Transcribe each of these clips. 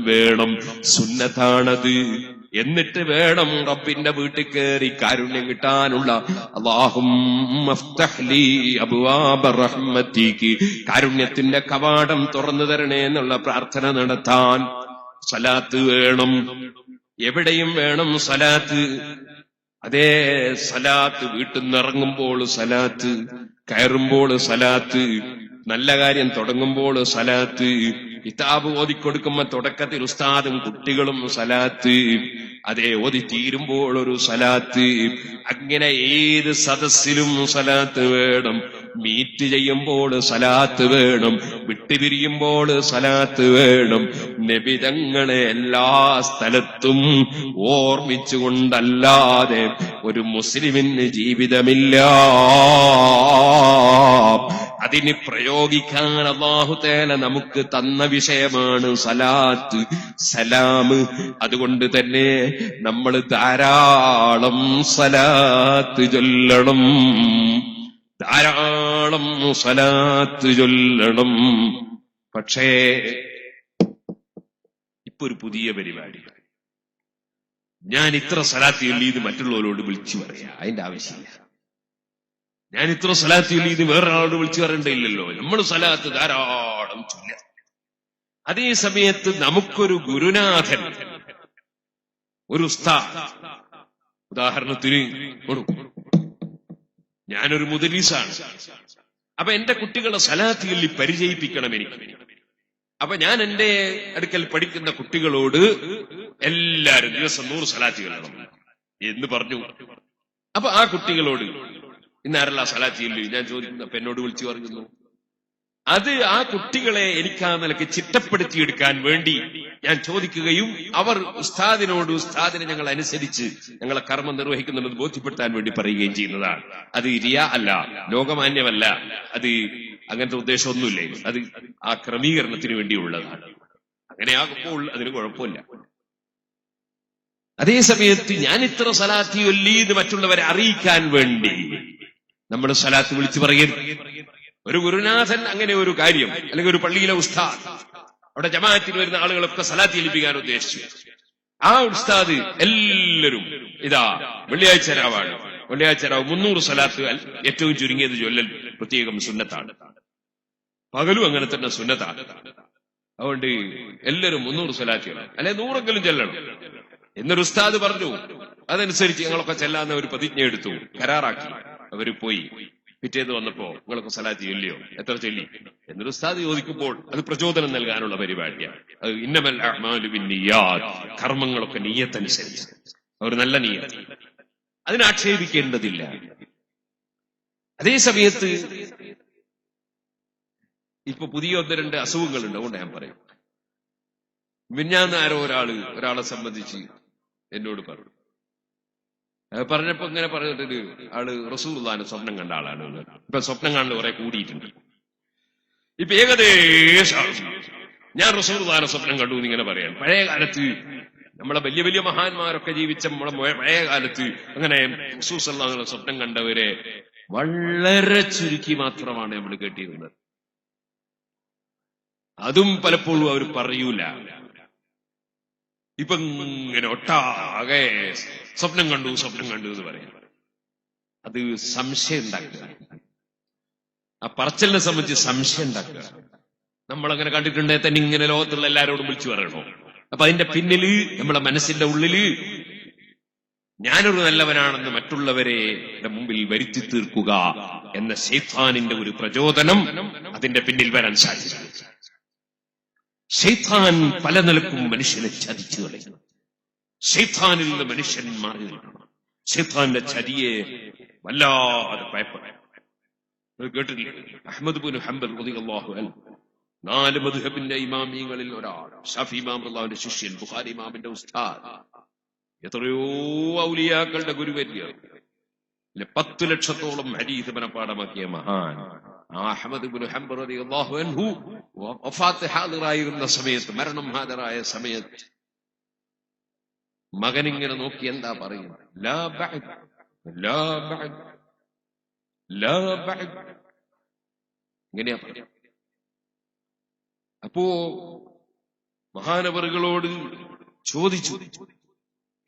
വേണം, സുന്നത്താണത്. എന്നിട്ട് വേണം റബ്ബിന്റെ വീട്ടിൽ കയറി കാരുണ്യം കിട്ടാനുള്ള അല്ലാഹുമ്മ ഫ്തഹ് ലീ അബ്വാബ റഹ്മതിക്, കാരുണ്യത്തിന്റെ കവാടം തുറന്നു തരണേ എന്നുള്ള പ്രാർത്ഥന നടത്താൻ സലാത്ത് വേണം. എവിടെയും വേണം സലാത്ത്. അതേ സലാത്ത്, വീട്ടിൽ നിന്ന് ഇറങ്ങുമ്പോൾ സലാത്ത്, കയറുമ്പോൾ സലാത്ത്, നല്ല കാര്യം തുടങ്ങുമ്പോൾ സലാത്ത്, കിതാബ് ഓതിക്കൊടുക്കുമ്പോ തുടക്കത്തിൽ ഉസ്താദും കുട്ടികളും സലാത്ത്, അതേ ഓതി തീരുമ്പോൾ ഒരു സലാത്ത്. അങ്ങനെ ഏത് സദസ്സിലും സലാത്ത് വേണം. മീറ്റ് ചെയ്യുമ്പോൾ സലാത്ത് വേണം, വിട്ടുപിരിയുമ്പോൾ സലാത്ത് വേണം. നബി തങ്ങളെ എല്ലാ സ്ഥലത്തും ഓർമ്മിച്ചുകൊണ്ടല്ലാതെ ഒരു മുസ്ലിമിന് ജീവിതമില്ല. അതിന് പ്രയോഗിക്കാൻ അല്ലാഹു തആല നമുക്ക് തന്ന വിഷയമാണ് സലാത്ത്, സലാം. അതുകൊണ്ട് തന്നെ നമ്മൾ ധാരാളം സലാത്ത് ചൊല്ലണം, ധാരാളം സലാത്ത് ചൊല്ലണം. പക്ഷേ ഇപ്പൊ ഒരു പുതിയ പരിപാടി, ഞാൻ ഇത്ര സലാത്ത് ചൊല്ലിയത് മറ്റുള്ളവരോട് വിളിച്ചു പറയാ, അതിന്റെ ആവശ്യമില്ല. ഞാൻ ഇത്ര സലാത്ത് ചൊല്ലിയത് വേറൊരാളോട് വിളിച്ചു പറയണ്ടില്ലല്ലോ. നമ്മൾ സലാത്ത് ധാരാളം ചൊല്ല. അതേ സമയത്ത് നമുക്കൊരു ഗുരുനാഥൻ, ഒരു ഉസ്താദ്, ഉദാഹരണത്തിന് ഞാനൊരു മുദരീസാണ്. അപ്പൊ എന്റെ കുട്ടികളെ സലാത്ത് ചൊല്ലി പരിചയിപ്പിക്കണം എനിക്ക്. അപ്പൊ ഞാൻ എന്റെ അടുക്കൽ പഠിക്കുന്ന കുട്ടികളോട് എല്ലാരും ദിവസം 100 സലാത്ത് ചൊല്ലണം എന്ന് പറഞ്ഞു. അപ്പൊ ആ കുട്ടികളോട് ഇന്നാരല്ല സലാത്ത് ചൊല്ലി ഞാൻ ചോദിക്കുന്നു. അപ്പൊ എന്നോട് വിളിച്ചു പറയുന്നു. അത് ആ കുട്ടികളെ എനിക്ക് ആ നിലയ്ക്ക് ചിട്ടപ്പെടുത്തിയെടുക്കാൻ വേണ്ടി ഞാൻ ചോദിക്കുകയും അവർ ഉസ്താദിനെ ഞങ്ങൾ അനുസരിച്ച് ഞങ്ങളെ കർമ്മം നിർവഹിക്കുന്നുണ്ടെന്ന് ബോധ്യപ്പെടുത്താൻ വേണ്ടി പറയുകയും ചെയ്യുന്നതാണ്. അത് റിയാ അല്ല, ലോകമാന്യമല്ല, അത് അങ്ങനത്തെ ഉദ്ദേശമൊന്നുമില്ല. അത് ആ ക്രമീകരണത്തിന് വേണ്ടിയുള്ളതാണ്. അങ്ങനെയാകുമ്പോൾ അതിന് കുഴപ്പമില്ല. അതേ സമയത്ത് ഞാൻ ഇത്ര സലാത്ത് ചൊല്ലി എന്ന് മറ്റുള്ളവരെ അറിയിക്കാൻ വേണ്ടി നമ്മൾ സലാത്ത് വിളിച്ചു പറയരുത്. ഒരു ഗുരുനാഥൻ അങ്ങനെ ഒരു കാര്യം, അല്ലെങ്കിൽ ഒരു പള്ളിയിലെ ഉസ്താദ് അവിടെ ജമാഅത്തിന് വരുന്ന ആളുകളൊക്കെ സലാത്ത് ചൊല്ലിപ്പിക്കാൻ ഉദ്ദേശിച്ചു. ആ ഉസ്താദ് എല്ലാവരും ഇതാ വെള്ളിയാഴ്ച രാവാണ്, വെള്ളിയാഴ്ച രാവ് 300 സലാത്ത് ഏറ്റവും ചുരുങ്ങിയത് ചൊല്ലൽ പ്രത്യേകം സുന്നത്താണ്. പകലും അങ്ങനെ തന്നെ സുന്നത്താണ്. അതുകൊണ്ട് എല്ലാവരും 300 സലാത്ത് ചൊല്ലണം, അല്ലെ 100എങ്കിലും ചെല്ലണം എന്നൊരു ഉസ്താദ് പറഞ്ഞു. അതനുസരിച്ച് ഞങ്ങളൊക്കെ ചെല്ലാന്ന ഒരു പ്രതിജ്ഞ എടുത്തു, കരാറാക്കി. അവര് പോയി. പിറ്റേന്ന് വന്നപ്പോ നിങ്ങളൊക്കെ സലാത്ത് ചൊല്ലിയോ, എത്ര ചൊല്ലി എന്നൊരു ഉസ്താദ് ചോദിക്കുമ്പോൾ അത് പ്രചോദനം നൽകാനുള്ള പരിപാടിയാണ്. അത് ഇന്നമൽ അഅ്മാലു ബിന്നിയ്യാത്ത്, കർമ്മങ്ങളൊക്കെ നിയ്യത്തനുസരിച്ച്. അവർ നല്ല നിയ്യത്ത്, അതിനാക്ഷേപിക്കേണ്ടതില്ല. അതേ സമയത്ത് ഇപ്പൊ പുതിയ 1-2 അസുഖങ്ങളുണ്ട്. അതുകൊണ്ട് ഞാൻ പറയും. മിഞ്ഞാന്ന് ആരോ ഒരാളെ സംബന്ധിച്ച് എന്നോട് പറഞ്ഞു. പറഞ്ഞപ്പോ ഇങ്ങനെ പറഞ്ഞിട്ട് ആള് റസൂലുള്ളാഹിനെ സ്വപ്നം കണ്ട ആളാണ്. ഇപ്പൊ സ്വപ്നം കാണൽ കുറെ കൂടിയിട്ടുണ്ട്. ഇപ്പൊ ഏകദേശം ഞാൻ റസൂലുള്ളാഹിനെ സ്വപ്നം കണ്ടു എന്നിങ്ങനെ പറയാൻ. പഴയ കാലത്ത് നമ്മളെ വലിയ വലിയ മഹാന്മാരൊക്കെ ജീവിച്ച നമ്മളെ പഴയ കാലത്ത് അങ്ങനെ റസൂൽ സ്വല്ലല്ലാഹു അലൈഹി വസല്ലം സ്വപ്നം കണ്ടവരെ വളരെ ചുരുക്കി മാത്രമാണ് നമ്മൾ കേട്ടിരുന്നത്. അതും പലപ്പോഴും അവർ പറയൂല. ഇപ്പൊ ഇങ്ങനെ ഒട്ടാകെ സ്വപ്നം കണ്ടു എന്ന് പറയാം. അത് സംശയം ഉണ്ടാക്കുക, ആ പറച്ചലിനെ സംബന്ധിച്ച് സംശയം ഉണ്ടാക്കുക. നമ്മളങ്ങനെ കണ്ടിട്ടുണ്ടെങ്കിൽ തന്നെ ഇങ്ങനെ ലോകത്തുള്ള എല്ലാവരോടും വിളിച്ചു പറയണോ? അപ്പൊ അതിന്റെ പിന്നില് നമ്മളെ മനസ്സിന്റെ ഉള്ളില് ഞാനൊരു നല്ലവനാണെന്ന് മറ്റുള്ളവരെ മുമ്പിൽ വരുത്തി തീർക്കുക എന്ന ശൈത്താനിന്റെ ഒരു പ്രചോദനം അതിന്റെ പിന്നിൽ വരാൻ സാധിക്കും. ശൈത്താൻ പല നിലക്കും മനുഷ്യനെ ചതിച്ചു കളയും. ശൈത്താനിൽ നിന്ന് മനുഷ്യൻ മാറി നിൽക്കണം. ശൈത്താന്റെ ചതിയെ വല്ലാതെ ഭയപ്പെടാം. കേട്ടില്ലേ? അഹ്മദ് ബിൻ ഹംബൽ റളിയല്ലാഹു അൻഹു 4 മദ്ഹബിന്റെ ഇമാമിയങ്ങളിൽ ഒരാൾ, ഷാഫി ഇമാം റളിയല്ലാഹുവിന്റെ ശിഷ്യൻ, ബുഖാരി ഇമാമിന്റെ ഉസ്താദ്, എത്രയോ ഔലിയാക്കളുടെ ഗുരുവര്യർ, 10 ലക്ഷത്തോളം ഹദീസ് മനഃപാഠമാക്കിയ മഹാൻ അഹ്മദ് ബിൻ ഹംബൽ റളിയല്ലാഹു അൻഹു വഫാത്ത് ഹാദിറായിരുന്ന സമയത്ത്, മരണം ഹാദിറായ സമയത്ത് മകനിങ്ങനെ നോക്കി എന്താ പറയുന്നത്? ലാ ബഅദ് ലാ ബഅദ് ലാ ബഅദ്, ഇങ്ങനെയാ പറയുക. അപ്പോ മഹാനവറുകളോട് ചോദിച്ചു,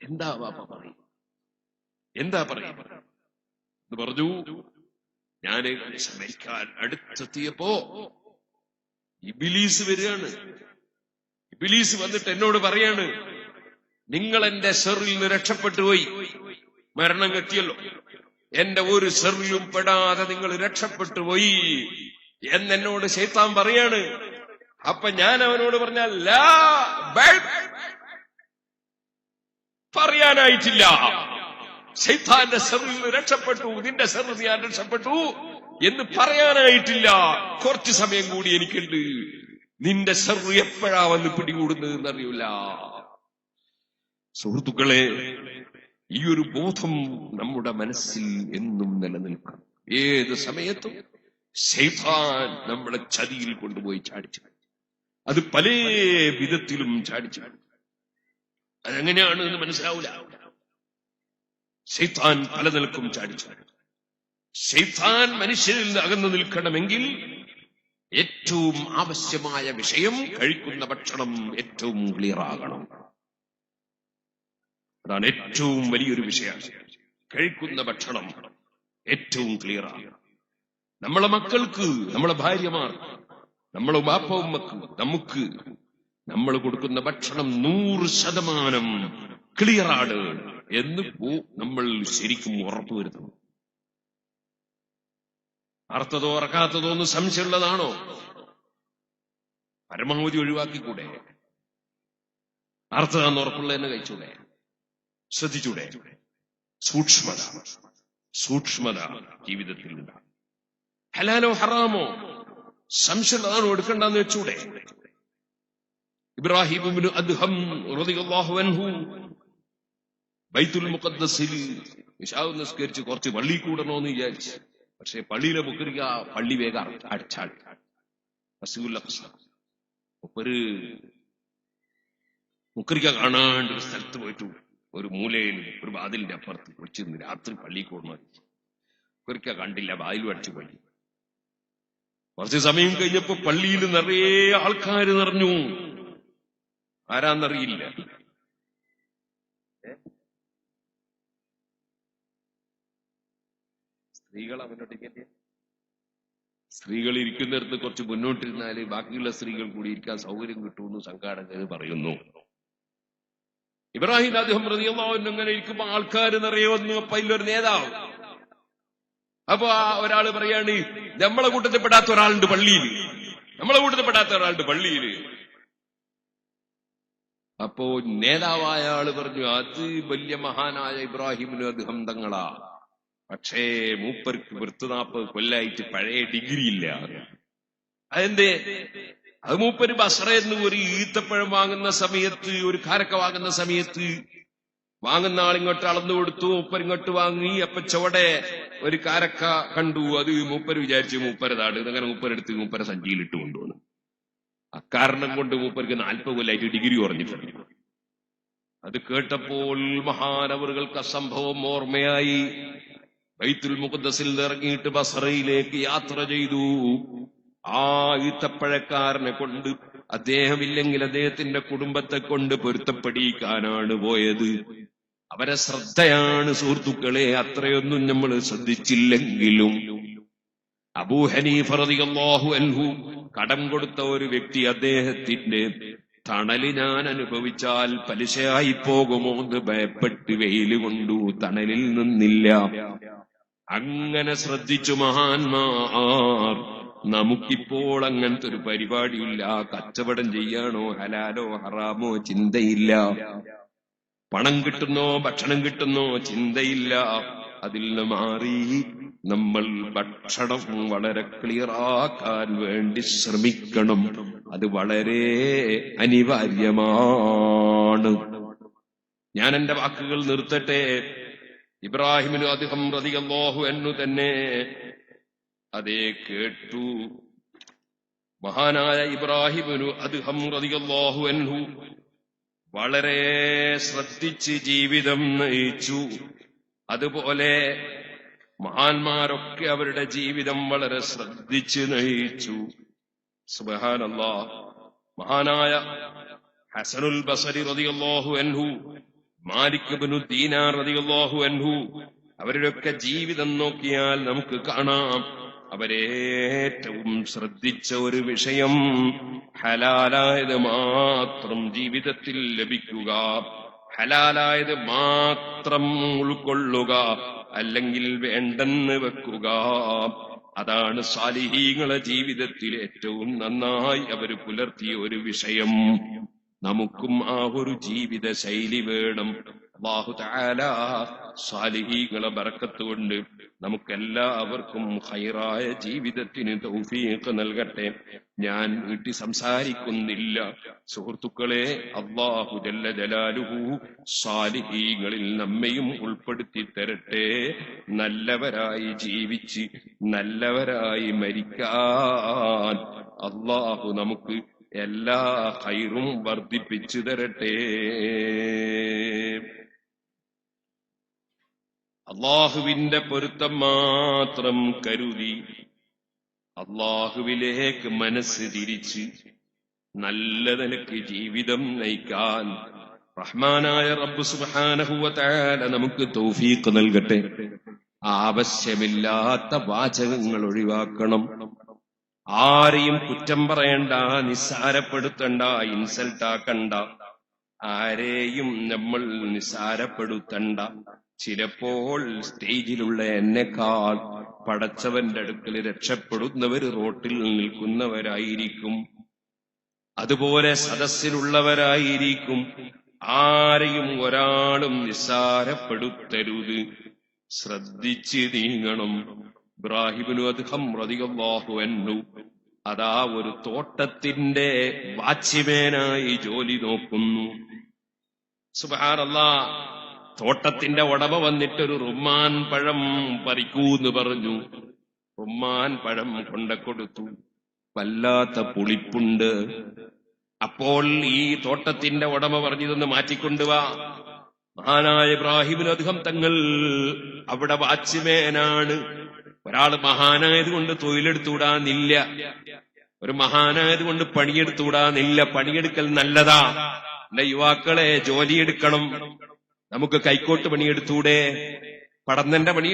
എന്താ വാപ്പ പറയും, എന്താ പറയും എന്ന് പറഞ്ഞു. ഞാന് മരിക്കാൻ അടുത്തെത്തിയപ്പോ ഇബ്ലീസ് വരികയാണ്. ഇബ്ലീസ് വന്നിട്ട് എന്നോട് പറയാണ്, നിങ്ങൾ എന്റെ ഷെറിൽ നിന്ന് രക്ഷപ്പെട്ടു പോയി, മരണം എത്തിയല്ലോ, എന്റെ ഒരു ഷെറിലും പെടാതെ നിങ്ങൾ രക്ഷപ്പെട്ടു പോയി എന്നോട് ശൈത്താൻ പറയാണ്. അപ്പൊ ഞാൻ അവനോട് പറഞ്ഞാൽ ലാ ബൽ, പറയാനായിട്ടില്ല. ശൈത്താന്റെ ഷെറിൽ നിന്ന് രക്ഷപ്പെട്ടു, നിന്റെ ഷെറിൽ ഞാൻ രക്ഷപ്പെട്ടു എന്ന് പറയാനായിട്ടില്ല. കുറച്ചു സമയം കൂടി എനിക്കുണ്ട്. നിന്റെ ഷെർ എപ്പോഴാ വന്ന് പിടികൂടുന്നതെന്ന് അറിയില്ല. സുഹൃത്തുക്കളെ, ഈ ഒരു ബോധം നമ്മുടെ മനസ്സിൽ എന്നും നിലനിൽക്കണം. ഏത് സമയത്തും ശൈത്താൻ നമ്മളെ ചതിയിൽ കൊണ്ടുപോയി ചാടിച്ചു. അത് പല വിധത്തിലും ചാടിച്ചു. അതെങ്ങനെയാണ് എന്ന് മനസ്സിലാവില്ല. ശൈത്താൻ പല നിലക്കും ചാടിച്ചു. ശൈത്താൻ മനുഷ്യരിൽ നിന്ന് അകന്നു നിൽക്കണമെങ്കിൽ ഏറ്റവും ആവശ്യമായ വിഷയം കഴിക്കുന്ന ഭക്ഷണം ഏറ്റവും ക്ലിയർ ആകണം. അതാണ് ഏറ്റവും വലിയൊരു വിഷയം. കഴിക്കുന്ന ഭക്ഷണം ഏറ്റവും ക്ലിയർ ആകണം. നമ്മളെ മക്കൾക്ക്, നമ്മളെ ഭാര്യമാർ, നമ്മളെ ബാപ്പ ഉമ്മക്ക്, നമുക്ക് നമ്മൾ കൊടുക്കുന്ന ഭക്ഷണം 100% ക്ലിയറാണ് എന്ന് നമ്മൾ ശരിക്കും ഉറപ്പുവരുത്തണം. അർത്ഥതോ അറക്കാത്തതോ ഒന്ന് സംശയമുള്ളതാണോ പരമാവധി ഒഴിവാക്കിക്കൂടെ? അർത്ഥതാന്ന് ഉറപ്പുള്ള തന്നെ കഴിച്ചൂടെ? ശ്രദ്ധിച്ചൂടെ? സൂക്ഷ്മത ജീവിതത്തിൽ ഉണ്ടാകും. ഹലാലോ ഹറാമോ സംശയമുള്ളതാണോ എടുക്കണ്ടെന്ന് വെച്ചൂടെ? ഇബ്രാഹിം ഇബ്നു അദ്ഹം റളിയല്ലാഹു അൻഹു ബൈത്തുൽ മുഖദ്ദസിൽ ഇശാവ് നിസ്കരിച്ച് കുറച്ച് പള്ളി കൂടണോന്ന് വിചാരിച്ചു. പക്ഷെ പള്ളിയിലെ മുക്കരിക്ക പള്ളി വേഗം അടച്ചാൾ. ഒരു മുക്കരിക്ക കാണാണ്ട് ഒരു സ്ഥലത്ത് പോയിട്ട് ഒരു മൂലയിൽ ഒരു വാതിലിന്റെ അപ്പുറത്ത് കുളിച്ചിരുന്ന് രാത്രി പള്ളി കൂടുന്നു. മുക്കരിക്ക കണ്ടില്ല, വാതിലും അടിച്ചു പോയി. കുറച്ച് സമയം കഴിഞ്ഞപ്പോ പള്ളിയിൽ നിറയെ ആൾക്കാർ നിറഞ്ഞു. ആരാന്നറിയില്ല. സ്ത്രീകൾ അവനൊട്ടിക്കല്ലേ? സ്ത്രീകൾ ഇരിക്കുന്നിടത്ത് കുറച്ച് മുന്നോട്ടിരുന്നാല് ബാക്കിയുള്ള സ്ത്രീകൾ കൂടി ഇരിക്കാൻ സൗകര്യം കിട്ടുമെന്ന് സംഘാടകർ പറയുന്നു. ഇബ്രാഹിം അദ്ദേഹം റളിയല്ലാഹു അൻഹു അങ്ങനെ ഇരിക്കുമ്പോ ആൾക്കാർ നിറയെ വന്നു. അപ്പൊ അതിലൊരു നേതാവ്, അപ്പൊ ഒരാള് പറയാണ്, നമ്മളെ കൂട്ടത്തിൽപ്പെടാത്ത ഒരാളുണ്ട് പള്ളിയിൽ. അപ്പോ നേതാവായ ആള് പറഞ്ഞു, അത് വലിയ മഹാനായ ഇബ്രാഹിമിന് അദ്ദേഹം തങ്ങളാ, പക്ഷേ മൂപ്പർക്ക് 40 കൊല്ലായിട്ട് പഴയ ഡിഗ്രി ഇല്ല. അതെന്തേ? അത് മൂപ്പര് ബസ്രയെന്ന് ഒരു ഈത്തപ്പഴം വാങ്ങുന്ന സമയത്ത്, ഒരു കാരക്ക വാങ്ങുന്ന സമയത്ത് വാങ്ങുന്ന ആളിങ്ങോട്ട് അളന്നു കൊടുത്തു, മൂപ്പരിങ്ങോട്ട് വാങ്ങി. അപ്പൊ ചുവടെ ഒരു കാരക്ക കണ്ടു. അത് മൂപ്പര് വിചാരിച്ചു മൂപ്പരതാണ്. അങ്ങനെ മൂപ്പരെടുത്ത് മൂപ്പര സഞ്ചിയിലിട്ട് കൊണ്ടുവന്നു. അക്കാരണം കൊണ്ട് മൂപ്പർക്ക് 40 കൊല്ലായിട്ട് ഡിഗ്രി കുറഞ്ഞിട്ടുണ്ട്. അത് കേട്ടപ്പോൾ മഹാനവറുകൾക്ക് അസംഭവം ഓർമ്മയായി. ബൈത്തുൽ മുഖദ്ദസിൽ ഇറങ്ങിയിട്ട് ബസ്രയിലേക്ക് യാത്ര ചെയ്തു. ആ ഈത്തപ്പഴക്കാരനെ കൊണ്ട്, അദ്ദേഹമില്ലെങ്കിൽ അദ്ദേഹത്തിന്റെ കുടുംബത്തെ കൊണ്ട് പൊരുത്തപ്പെടിക്കാനാണ് പോയത്. അവരെ ശ്രദ്ധയാണ് സുഹൃത്തുക്കളെ. അത്രയൊന്നും നമ്മൾ ശ്രദ്ധിച്ചില്ലെങ്കിലും അബൂ ഹനീഫ റളിയല്ലാഹു അൻഹു കടം കൊടുത്ത ഒരു വ്യക്തി, അദ്ദേഹത്തിന്റെ തണല് ഞാൻ അനുഭവിച്ചാൽ പലിശയായി പോകുമോ എന്ന് ഭയപ്പെട്ട് വെയിൽ കൊണ്ടു തണലിൽ നിന്നില്ല. അങ്ങനെ ശ്രദ്ധിച്ചു മഹാന്മാർ. നമുക്കിപ്പോൾ അങ്ങനത്തെ ഒരു പരിപാടിയില്ല. കച്ചവടം ചെയ്യാണോ ഹലാലോ ഹറാമോ ചിന്തയില്ല. പണം കിട്ടുന്നോ ഭക്ഷണം കിട്ടുന്നോ ചിന്തയില്ല. അതിൽ നിന്ന് മാറി നമ്മൾ ഭക്ഷണം വളരെ ക്ലിയറാക്കാൻ വേണ്ടി ശ്രമിക്കണം. അത് വളരെ അനിവാര്യമാണ്. ഞാൻ എന്റെ വാക്കുകൾ നിർത്തട്ടെ. ഇബ്രാഹിമിനു അദ്ദേഹം റളിയല്ലാഹു അൻഹു തന്നെ അതേ കേട്ടു. മഹാനായ ഇബ്രാഹിമിനു അദ്ദേഹം റളിയല്ലാഹു അൻഹു വളരെ ശ്രദ്ധിച്ച് ജീവിതം നയിച്ചു. അതുപോലെ മഹാന്മാരൊക്കെ അവരുടെ ജീവിതം വളരെ ശ്രദ്ധിച്ച് നയിച്ചു. സുബ്ഹാനല്ലാഹ്. മഹാനായ ഹസനുൽ ബസരി റളിയല്ലാഹു അൻഹു, മാലിക് ഇബ്നു ദീനാർ റളിയല്ലാഹു അൻഹു, അവരുടെയൊക്കെ ജീവിതം നോക്കിയാൽ നമുക്ക് കാണാം അവരേറ്റവും ശ്രദ്ധിച്ച ഒരു വിഷയം ഹലാലായത് മാത്രം ജീവിതത്തിൽ ലഭിക്കുക, ഹലാലായത് മാത്രം ഉൾക്കൊള്ളുക, അല്ലെങ്കിൽ വേണ്ടെന്ന് വെക്കുക. അതാണ് സാലിഹീങ്ങളെ ജീവിതത്തിൽ ഏറ്റവും നന്നായി അവർ പുലർത്തിയ ഒരു വിഷയം. നമുക്കും ആ ഒരു ജീവിത ശൈലി വേണം. അല്ലാഹു തആല സാലിഹീങ്ങളെ ബർക്കത്ത് കൊണ്ട് നമുക്കെല്ലാവർക്കും ഖൈറായ ജീവിതത്തിന് തൗഫീഖ് നൽകട്ടെ. ഞാൻ നീട്ടി സംസാരിക്കുന്നില്ല സുഹൃത്തുക്കളെ. അല്ലാഹു ജല്ല ജലാലുഹു സാലിഹീങ്ങളിൽ നമ്മയും ഉൾപ്പെടുത്തി തരട്ടെ. നല്ലവരായി ജീവിച്ച് നല്ലവരായി മരിക്കാൻ അല്ലാഹു നമുക്ക് എല്ലാ ഖൈറും വർദ്ധിപ്പിച്ചു തരട്ടെ. അള്ളാഹുവിന്റെ പൊരുത്തം മാത്രം കരുതി അള്ളാഹുവിലേക്ക് മനസ്സ് തിരിച്ച് നല്ല നിലയ്ക്ക് ജീവിതം നയിക്കാൻ റഹ്മാനായ റബ്ബ് സുബ്ഹാനഹു വ തആല നമുക്ക് തൗഫീഖ് നൽകട്ടെ. ആവശ്യമില്ലാത്ത വാചകങ്ങൾ ഒഴിവാക്കണം. ആരെയും കുറ്റം പറയണ്ട, നിസ്സാരപ്പെടുത്തണ്ട, ഇൻസൾട്ടാക്കണ്ട. ആരെയും നമ്മൾ നിസ്സാരപ്പെടുത്തണ്ട. ചിലപ്പോൾ സ്റ്റേജിലുള്ള എന്നെക്കാൾ പടച്ചവന്റെ അടുക്കൽ രക്ഷപ്പെടുന്നവർ റോട്ടിൽ നിൽക്കുന്നവരായിരിക്കും, അതുപോലെ സദസ്സിലുള്ളവരായിരിക്കും. ആരെയും ഒരാളും നിസ്സാരപ്പെടുത്തരുത്. ശ്രദ്ധിച്ച് നീങ്ങണം. ഇബ്രാഹിം അദ്ഹം റളിയല്ലാഹു അൻഹു അതാ ഒരു തോട്ടത്തിന്റെ വാച്ച്മാനായി ജോലി നോക്കുന്നു. സുബ്ഹാനല്ലാഹ്, തോട്ടത്തിന്റെ ഉടമ വന്നിട്ടൊരു റുമ്മാൻ പഴം പറിക്കൂന്ന് പറഞ്ഞു. റുമ്മാൻ പഴം കൊണ്ടുകൊടുത്തു. വല്ലാത്ത പുളിപ്പുണ്ട്. അപ്പോൾ ഈ തോട്ടത്തിന്റെ ഉടമ പറഞ്ഞതൊന്ന് മാറ്റിക്കൊണ്ടുവാ. മഹാനായ ഇബ്രാഹിം അദ്ഹം തങ്ങൾ അവിടെ വാച്ച്മാനാണ്. ഒരാള് മഹാനായത് കൊണ്ട് തൊഴിലെടുത്തുകൂടാന്നില്ല, ഒരു മഹാനായത് കൊണ്ട് പണിയെടുത്തുകൂടാന്നില്ല. പണിയെടുക്കൽ നല്ലതാ. എന്റെ യുവാക്കളെ, ജോലിയെടുക്കണം. നമുക്ക് കൈക്കോട്ട് പണിയെടുത്തൂടെ? പടന്നന്റെ പണി